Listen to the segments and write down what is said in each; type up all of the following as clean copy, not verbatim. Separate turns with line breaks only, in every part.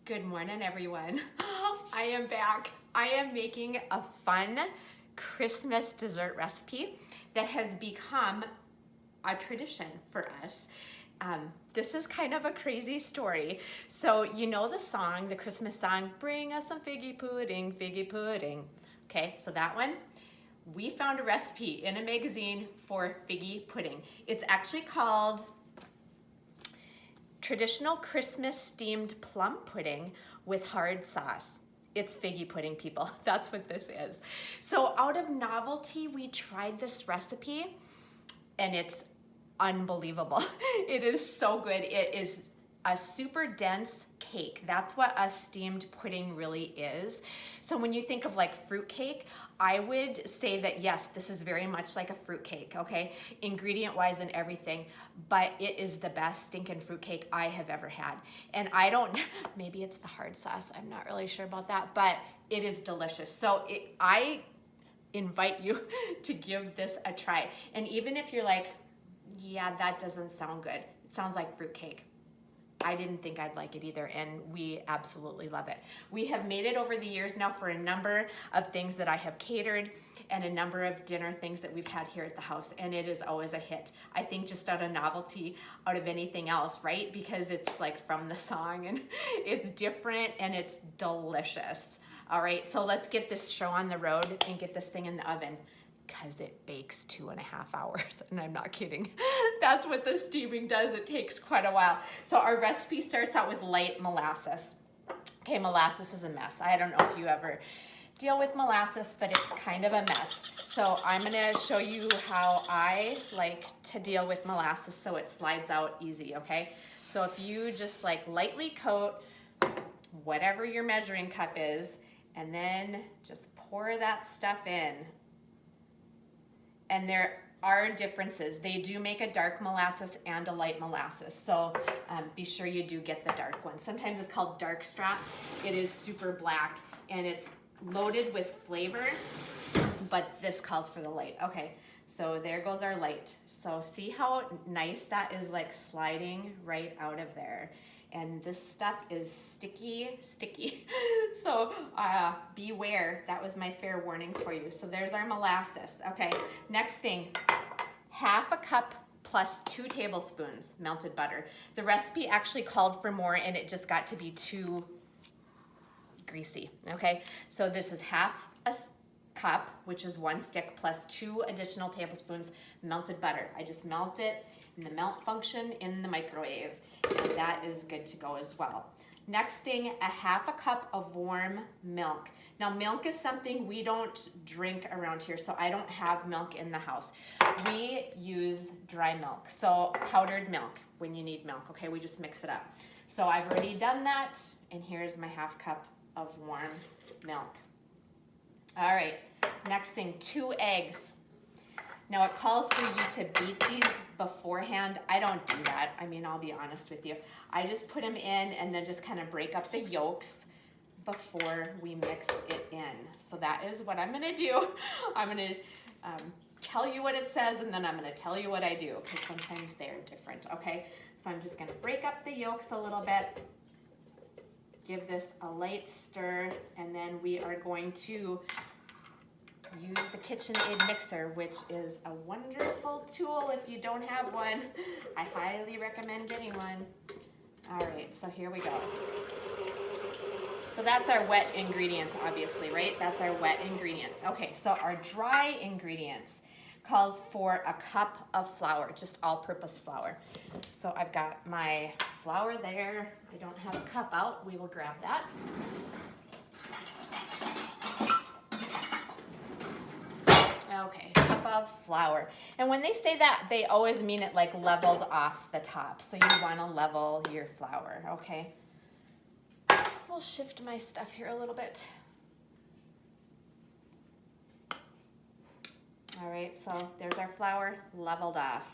Good morning, everyone. I am back. I am making a fun Christmas dessert recipe that has become a tradition for us. This is kind of a crazy story. So you know the song, the Christmas song, bring us some figgy pudding, figgy pudding. Okay, so that one, we found a recipe in a magazine for figgy pudding. It's actually called Traditional Christmas Steamed Plum Pudding with Hard Sauce. It's figgy pudding, people. That's what this is. So out of novelty, we tried this recipe and it's unbelievable. It is so good. It is a super dense cake. That's what a steamed pudding really is. So when you think of like fruit cake, I would say that yes, this is very much like a fruit cake, okay? Ingredient wise and everything, but it is the best stinking fruit cake I have ever had. And I don't, maybe it's the hard sauce, I'm not really sure about that, but it is delicious. So I invite you to give this a try. And even if you're like, yeah, that doesn't sound good, it sounds like fruit cake, I didn't think I'd like it either, and we absolutely love it. We have made it over the years now for a number of things that I have catered and a number of dinner things that we've had here at the house, and it is always a hit. I think just out of novelty, out of anything else, right? Because it's like from the song, and it's different, and it's delicious. All right, so let's get this show on the road and get this thing in the oven, because it bakes 2.5 hours, and I'm not kidding. That's what the steaming does. It takes quite a while. So our recipe starts out with light molasses. Okay, molasses is a mess. I don't know if you ever deal with molasses, but it's kind of a mess. So I'm gonna show you how I like to deal with molasses so it slides out easy, okay? So if you just like lightly coat whatever your measuring cup is, and then just pour that stuff in. And there are differences. They do make a dark molasses and a light molasses. So be sure you do get the dark one. Sometimes it's called dark strap. It is super black and it's loaded with flavor, but this calls for the light. Okay, so there goes our light. So see how nice that is, like sliding right out of there. And this stuff is sticky. So beware, that was my fair warning for you. So there's our molasses. Okay, next thing, 1/2 cup plus 2 tablespoons melted butter. The recipe actually called for more and it just got to be too greasy, okay? So this is 1/2 cup, which is 1 stick, plus 2 additional tablespoons melted butter. I just melt it in the melt function in the microwave. And that is good to go as well. Next thing, 1/2 cup of warm milk. Now milk is something we don't drink around here, so I don't have milk in the house. We use dry milk, so powdered milk when you need milk, okay? We just mix it up. So I've already done that, and here's my 1/2 cup of warm milk. All right, next thing, 2 eggs. Now it calls for you to beat these beforehand. I don't do that. I mean, I'll be honest with you. I just put them in and then just kind of break up the yolks before we mix it in. So that is what I'm gonna do. I'm gonna tell you what it says and then I'm gonna tell you what I do because sometimes they're different, okay? So I'm just gonna break up the yolks a little bit, give this a light stir, and then we are going to use the KitchenAid mixer, which is a wonderful tool if you don't have one. I highly recommend getting one. All right, so here we go. So that's our wet ingredients, obviously, right? That's our wet ingredients. Okay, so our dry ingredients calls for 1 cup of flour, just all-purpose flour. So I've got my flour there. I don't have a cup out. We will grab that. Okay, cup of flour. And when they say that, they always mean it like leveled off the top. So you want to level your flour, okay? We'll shift my stuff here a little bit. All right, so there's our flour leveled off.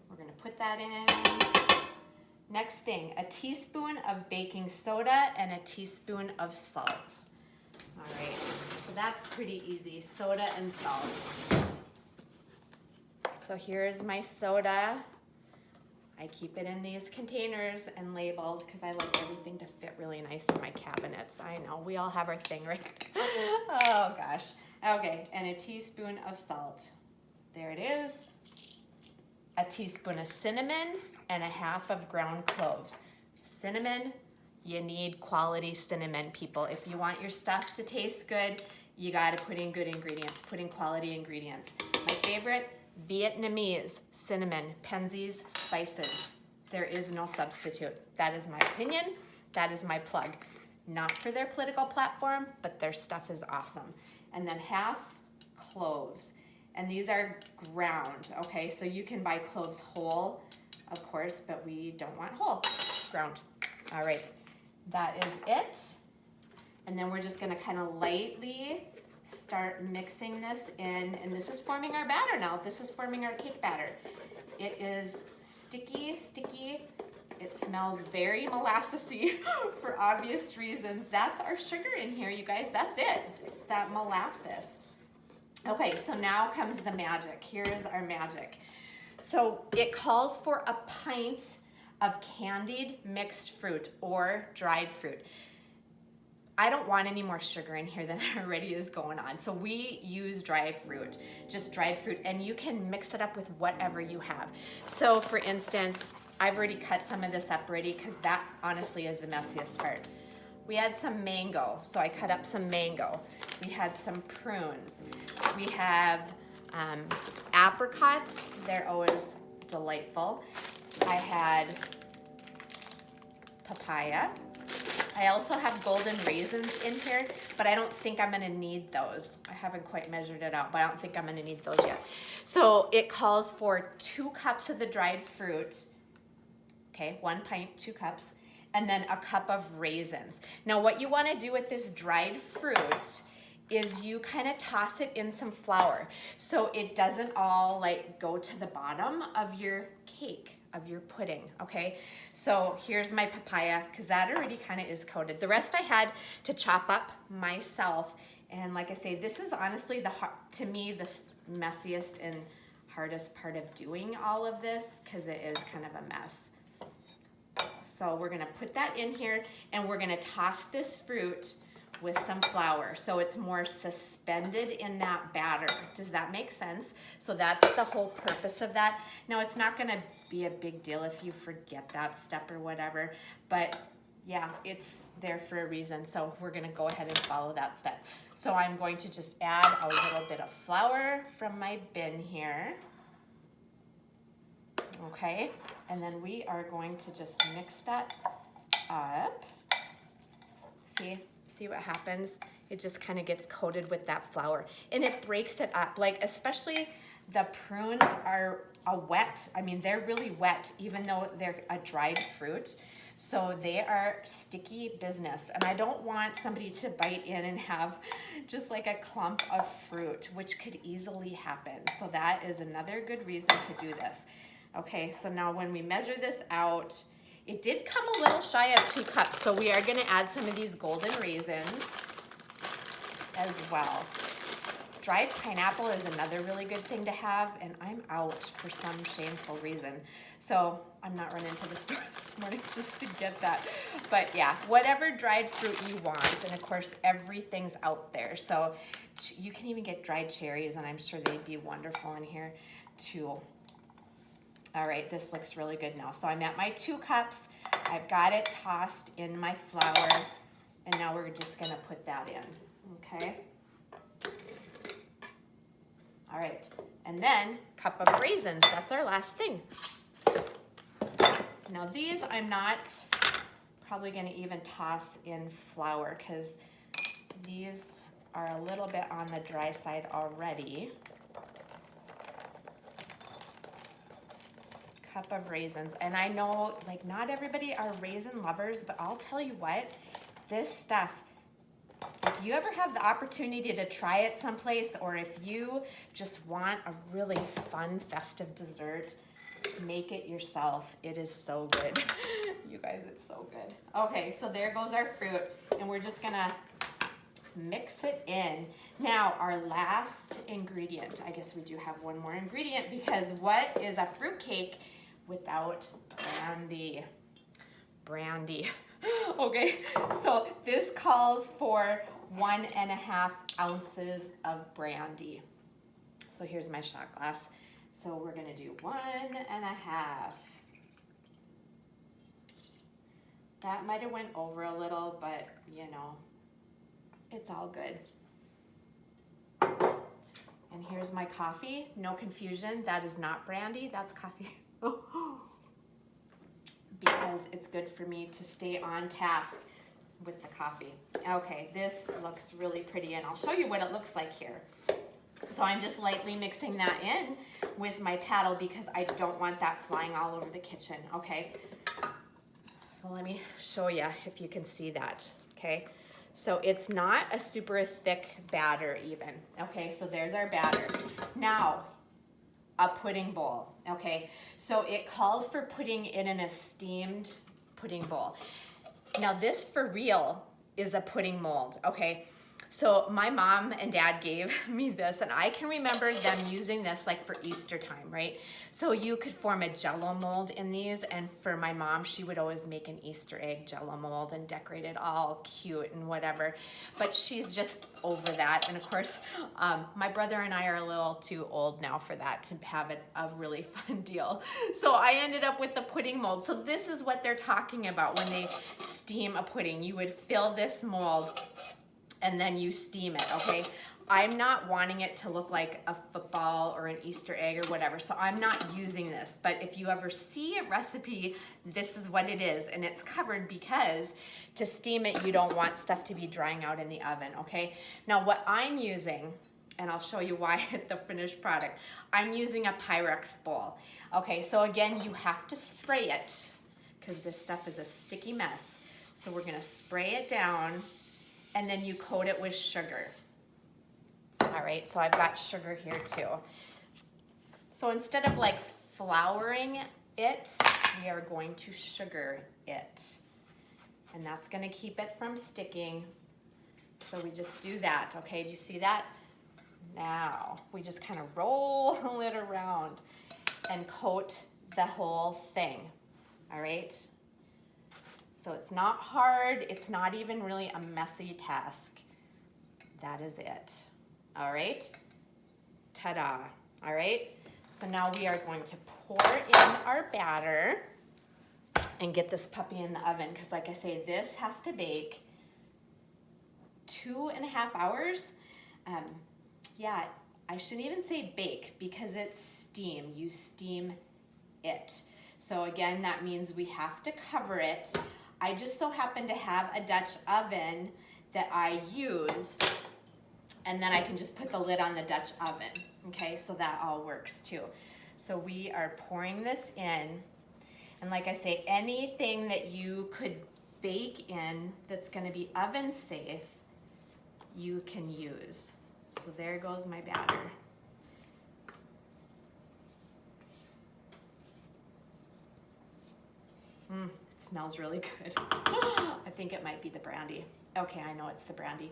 We're gonna put that in. Next thing, a teaspoon of baking soda and a teaspoon of salt. All right, so that's pretty easy, soda and salt. So here's my soda. I keep it in these containers and labeled because I like everything to fit really nice in my cabinets. I know, we all have our thing, right? Oh gosh. Okay, and a teaspoon of salt. There it is. A teaspoon of cinnamon and a half of ground cloves. Cinnamon, you need quality cinnamon, people. If you want your stuff to taste good, you gotta put in good ingredients, put in quality ingredients. My favorite, Vietnamese cinnamon, Penzeys spices. There is no substitute. That is my opinion. That is my plug. Not for their political platform, but their stuff is awesome. And then half cloves. And these are ground, okay? So you can buy cloves whole, of course, but we don't want whole, ground. All right, that is it. And then we're just gonna kind of lightly start mixing this in, and this is forming our batter now. This is forming our cake batter. It is sticky. It smells very molassesy for obvious reasons. That's our sugar in here, you guys. That's it. It's that molasses. Okay, so now comes the magic. Here's our magic. So it calls for a pint of candied mixed fruit or dried fruit. I don't want any more sugar in here than there already is going on. So we use dried fruit, just dried fruit, and you can mix it up with whatever you have. So for instance, I've already cut some of this up already because that honestly is the messiest part. We had some mango, so I cut up some mango. We had some prunes. We have apricots, they're always delightful. I had papaya. I also have golden raisins in here, but I don't think I'm gonna need those. I haven't quite measured it out, but I don't think I'm gonna need those yet. So it calls for 2 cups of the dried fruit, okay, 1 pint, 2 cups, and then a cup of raisins. Now what you wanna do with this dried fruit is you kind of toss it in some flour so it doesn't all like go to the bottom of your cake, of your pudding, okay? So here's my papaya, because that already kind of is coated. The rest I had to chop up myself, and like I say, this is honestly to me the messiest and hardest part of doing all of this, because it is kind of a mess. So we're gonna put that in here, and we're gonna toss this fruit with some flour so it's more suspended in that batter. Does that make sense? So that's the whole purpose of that. Now it's not gonna be a big deal if you forget that step or whatever, but yeah, it's there for a reason. So we're gonna go ahead and follow that step. So I'm going to just add a little bit of flour from my bin here. Okay, and then we are going to just mix that up. See what happens? It just kind of gets coated with that flour, and it breaks it up. Like, especially the prunes are wet. I mean, they're really wet, even though they're a dried fruit. So they are sticky business, and I don't want somebody to bite in and have just like a clump of fruit, which could easily happen. So that is another good reason to do this. Okay, so now when we measure this out, it did come a little shy of 2 cups, so we are gonna add some of these golden raisins as well. Dried pineapple is another really good thing to have, and I'm out for some shameful reason. So I'm not running to the store this morning just to get that. But yeah, whatever dried fruit you want, and of course everything's out there. So you can even get dried cherries, and I'm sure they'd be wonderful in here too. All right, this looks really good now. So I'm at my 2 cups. I've got it tossed in my flour, and now we're just gonna put that in, okay? All right, and then cup of raisins, that's our last thing. Now these I'm not probably gonna even toss in flour because these are a little bit on the dry side already. Cup of raisins, and I know like not everybody are raisin lovers, but I'll tell you what, this stuff, if you ever have the opportunity to try it someplace, or if you just want a really fun festive dessert, make it yourself. It is so good. You guys, it's so good. Okay, so there goes our fruit, and we're just gonna mix it in. Now our last ingredient, I guess we do have one more ingredient, because what is a fruit cake without brandy. Brandy. Okay, so this calls for 1.5 ounces of brandy. So here's my shot glass. So we're gonna do 1.5. That might have went over a little, but you know, it's all good. And here's my coffee. No confusion, that is not brandy, that's coffee. Because it's good for me to stay on task with the coffee. Okay, this looks really pretty, and I'll show you what it looks like here. So I'm just lightly mixing that in with my paddle because I don't want that flying all over the kitchen, okay? So let me show you if you can see that, okay? So it's not a super thick batter even, okay? So there's our batter. Now, a pudding bowl, okay? So it calls for putting it in a steamed pudding bowl. Now this for real is a pudding mold, okay? So my mom and dad gave me this, and I can remember them using this like for Easter time, right? So you could form a Jello mold in these, and for my mom, she would always make an Easter egg Jello mold and decorate it all cute and whatever. But she's just over that, and of course, my brother and I are a little too old now for that to have it a really fun deal. So I ended up with the pudding mold. So this is what they're talking about when they steam a pudding. You would fill this mold and then you steam it, okay? I'm not wanting it to look like a football or an Easter egg or whatever, so I'm not using this. But if you ever see a recipe, this is what it is, and it's covered because to steam it, you don't want stuff to be drying out in the oven, okay? Now what I'm using, and I'll show you why at the finished product, I'm using a Pyrex bowl. Okay, so again, you have to spray it because this stuff is a sticky mess. So we're gonna spray it down, and then you coat it with sugar. All right, so I've got sugar here too. So instead of like flouring it, we are going to sugar it. And that's gonna keep it from sticking. So we just do that, okay? Do you see that? Now, we just kind of roll it around and coat the whole thing, all right? So it's not hard, it's not even really a messy task. That is it, all right? Ta-da, all right? So now we are going to pour in our batter and get this puppy in the oven, because like I say, this has to bake 2.5 hours. Yeah, I shouldn't even say bake because it's steam, you steam it. So again, that means we have to cover it. I just so happen to have a Dutch oven that I use, and then I can just put the lid on the Dutch oven, okay? So that all works too. So we are pouring this in, and like I say, anything that you could bake in that's gonna be oven safe, you can use. So there goes my batter. It smells really good. I think it might be the brandy. Okay, I know it's the brandy.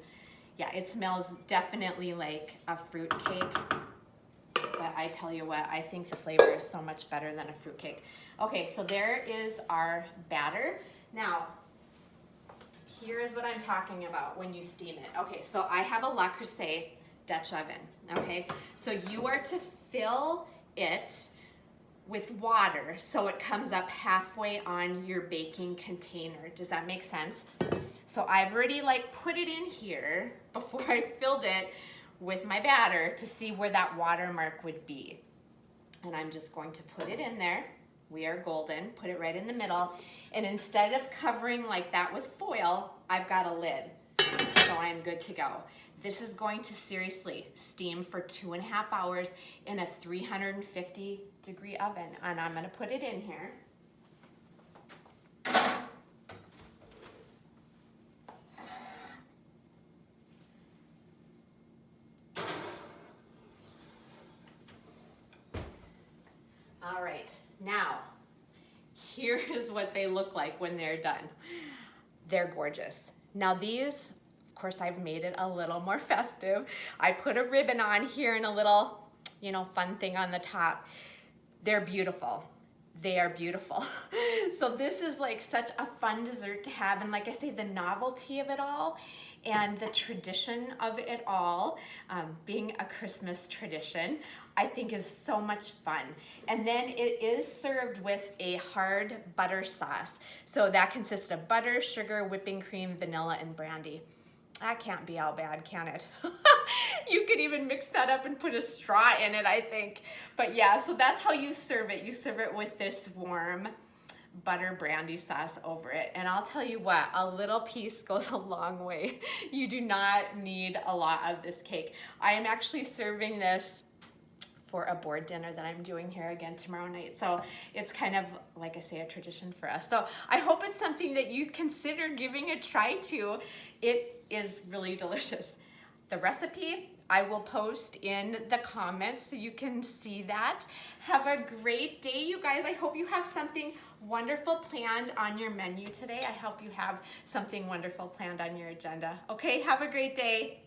Yeah, it smells definitely like a fruit cake. But I tell you what, I think the flavor is so much better than a fruit cake. Okay, so there is our batter. Now, here is what I'm talking about when you steam it. Okay, so I have a Le Creuset Dutch oven, okay? So you are to fill it with water so it comes up halfway on your baking container. Does that make sense? So I've already like put it in here before I filled it with my batter to see where that watermark would be. And I'm just going to put it in there. We are golden, put it right in the middle. And instead of covering like that with foil, I've got a lid. So I'm good to go. This is going to seriously steam for 2.5 hours in a 350-degree oven. And I'm gonna put it in here. All right, now, here is what they look like when they're done. They're gorgeous. Now these, of course, I've made it a little more festive. I put a ribbon on here and a little, you know, fun thing on the top. They're beautiful. they are beautiful. So this is like such a fun dessert to have, and like I say, the novelty of it all and the tradition of it all, being a Christmas tradition, I think is so much fun. And then it is served with a hard butter sauce. So that consists of butter, sugar, whipping cream, vanilla, and brandy. That can't be all bad, can it? You could even mix that up and put a straw in it, I think. But yeah, so that's how you serve it. You serve it with this warm butter brandy sauce over it. And I'll tell you what, a little piece goes a long way. You do not need a lot of this cake. I am actually serving this for a board dinner that I'm doing here again tomorrow night. So it's kind of, like I say, a tradition for us. So I hope it's something that you consider giving a try to. It is really delicious. The recipe I will post in the comments so you can see that. Have a great day, you guys. I hope you have something wonderful planned on your menu today. I hope you have something wonderful planned on your agenda. Okay, have a great day.